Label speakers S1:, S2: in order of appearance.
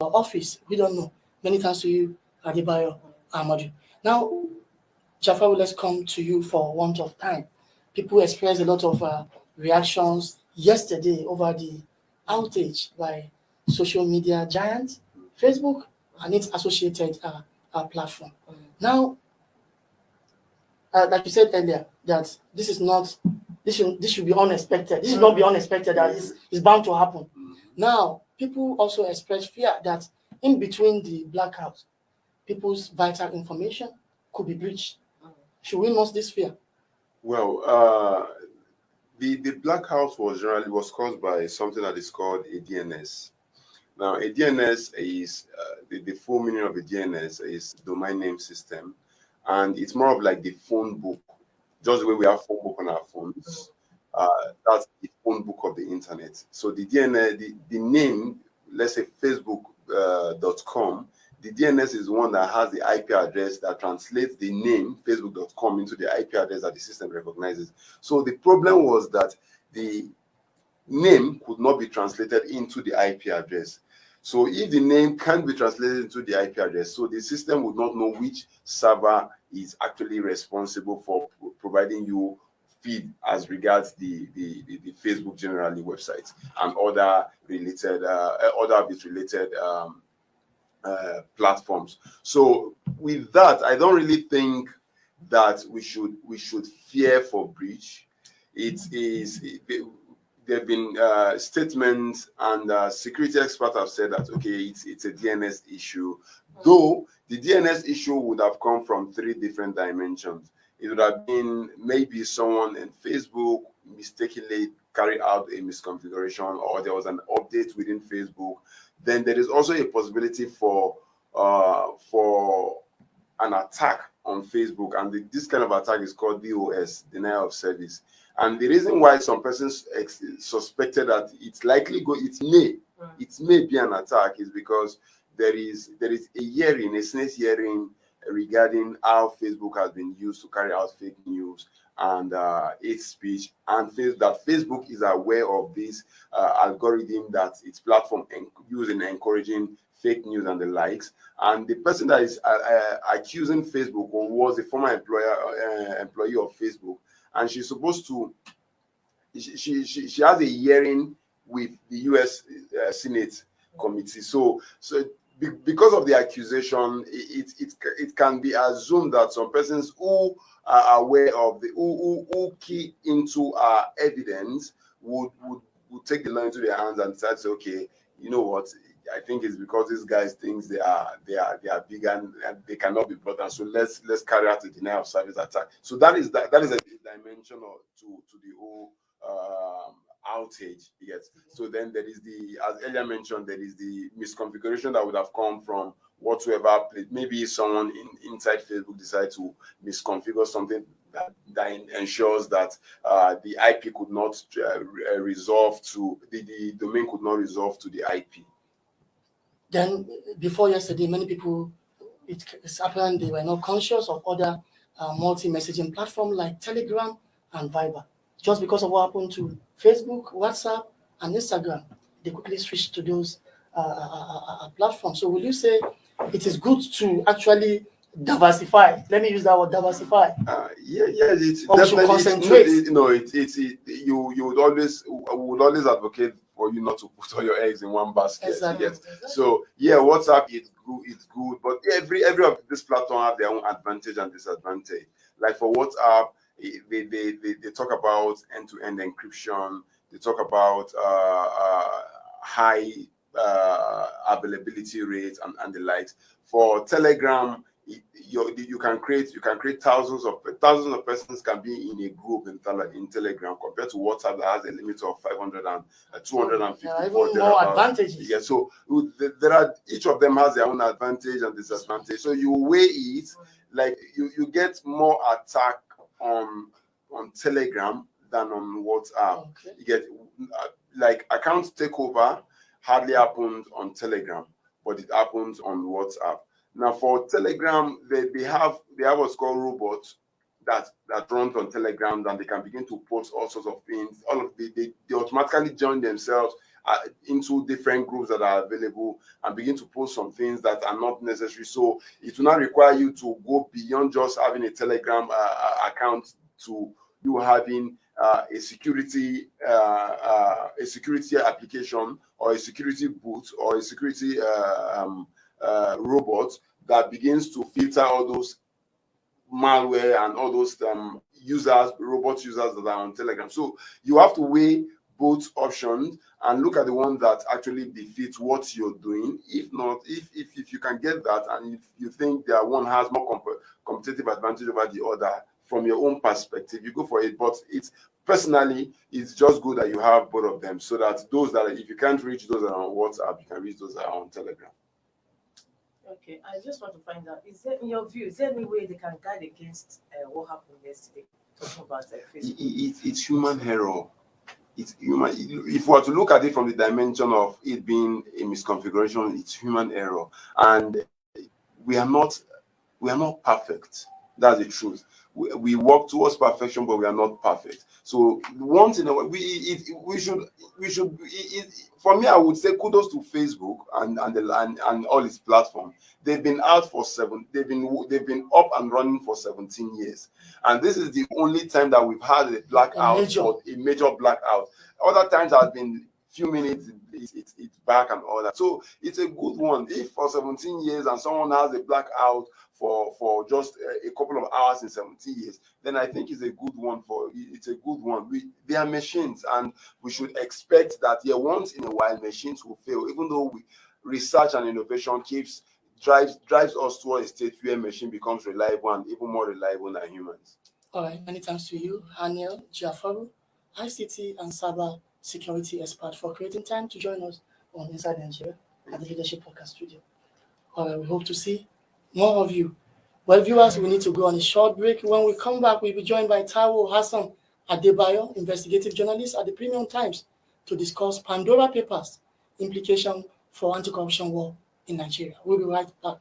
S1: office. We don't know. Many thanks to you, Adebayo Amadu. Now, Jafaru, let's come to you for want of time. People expressed a lot of reactions yesterday over the outage by social media giant Facebook and its associated platform. Now, like you said earlier, that this should be unexpected. This should not be unexpected. That is bound to happen. Now, people also express fear that in between the blackout, people's vital information could be breached. Should we nurse this fear?
S2: Well, the blackout was caused by something that is called a DNS. Now, a DNS is the full meaning of a DNS is domain name system, and it's more of like the phone book, just the way we have phone book on our phones. That's the phone book of the internet. So the DNS, the name, let's say Facebook.com. The DNS is one that has the IP address that translates the name facebook.com into the IP address that the system recognizes. So the problem was that the name could not be translated into the IP address. So if the name can't be translated into the IP address, so the system would not know which server is actually responsible for providing you feed as regards the Facebook generally websites and other related platforms. So with that, I don't really think that we should fear for breach. There have been statements, and security experts have said that okay, it's a DNS issue. Though the DNS issue would have come from three different dimensions. It would have been maybe someone in Facebook mistakenly carried out a misconfiguration, or there was an update within Facebook. Then there is also a possibility for an attack on Facebook, and this kind of attack is called DOS, denial of service. And the reason why some persons suspected that it may be an attack is because there is a SNES hearing regarding how Facebook has been used to carry out fake news and hate speech, and that Facebook is aware of this algorithm that its platform using encouraging fake news and the likes. And the person that is accusing Facebook or was a former employee of Facebook, and she's supposed to she has a hearing with the US Senate committee. So because of the accusation, it can be assumed that some persons who are aware of who key into evidence would take the law into their hands and decide, okay, you know what, I think it's because these guys think they are big and they cannot be brought down. So let's carry out a denial of service attack. So that is a dimension to the whole outage. Yes. So then there is as earlier mentioned, there is the misconfiguration that would have come from whatsoever place. Maybe someone inside Facebook decide to misconfigure something that ensures that the IP could not resolve to the domain could not resolve to the IP.
S1: Then before yesterday, many people, it's apparent they were not conscious of other multi-messaging platforms like Telegram and Viber. Just because of what happened to Facebook, WhatsApp, and Instagram, they quickly switched to those platforms. So will you say it is good to actually diversify? Let me use that word, diversify.
S2: It's
S1: or definitely concentrate.
S2: You would always advocate for you not to put all your eggs in one basket.
S1: Exactly.
S2: So WhatsApp it's good, but every of this platform have their own advantage and disadvantage. Like for WhatsApp, they talk about end-to-end encryption. They talk about high availability rates and the likes. For Telegram, you can create thousands of persons can be in a group in Telegram, compared to WhatsApp that has a limit of 500 and 250.
S1: Even more advantages.
S2: Yeah, so there are, each of them has their own advantage and disadvantage. So you weigh it, like you get more attack on Telegram than on WhatsApp. Okay. You get like account takeover hardly happens on Telegram, but it happens on WhatsApp. Now for Telegram, they have what's called robots that runs on Telegram, and they can begin to post all sorts of things. All of they automatically join themselves into different groups that are available and begin to post some things that are not necessary. So it will not require you to go beyond just having a Telegram account to you having a security application or a security boot or a security robot that begins to filter all those malware and all those robot users that are on Telegram. So you have to weigh both options and look at the one that actually befits what you're doing. If not, if you can get that, and if you think that one has more competitive advantage over the other from your own perspective, you go for it. But it's personally, it's just good that you have both of them, so that those that if you can't reach those that are on WhatsApp, you can reach those that are on Telegram.
S3: Okay, I just want to find out, is there, in your view, is there any way they can guard against what happened yesterday, talking about Facebook?
S2: It's human error. It's human. If we were to look at it from the dimension of it being a misconfiguration, it's human error, and we are not perfect. That's the truth. We work towards perfection, but we are not perfect. So once in a while, we should. For me, I would say kudos to Facebook and all its platforms. They've been out for They've been up and running for 17 years, and this is the only time that we've had a blackout or a major blackout. Other times have been few minutes, it's back and all that. So it's a good one. If for 17 years and someone has a blackout for just a couple of hours in 17 years, then I think it's a good one. It's a good one. They are machines, and we should expect that once in a while machines will fail, even though research and innovation drives us to a state where machine becomes reliable and even more reliable than humans.
S1: All right, many thanks to you, Hanniel Jafaru, ICT and cyber security expert, for creating time to join us on Inside Nigeria at the Leadership Podcast Studio. All right, we hope to see more of you. Well, viewers, we need to go on a short break. When we come back, we'll be joined by Taiwo Hassan Adebayo, investigative journalist at the Premium Times, to discuss Pandora Papers, implication for anti-corruption war in Nigeria. We'll be right back.